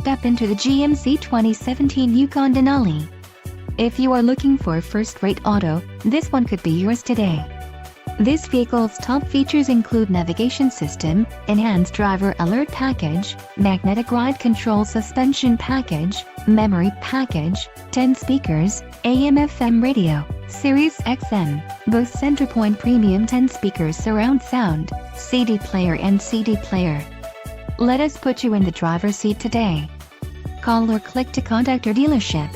step into the GMC 2017 Yukon Denali. If you are looking for a first-rate auto, this one could be yours today. This vehicle's top features include navigation system, enhanced driver alert package, magnetic ride control suspension package, memory package, 10 speakers, AM/FM radio, Sirius XM, Bose Centerpoint Premium 10 speakers surround sound, CD player and CD player. Let us put you in the driver's seat today. Call or click to contact our dealership.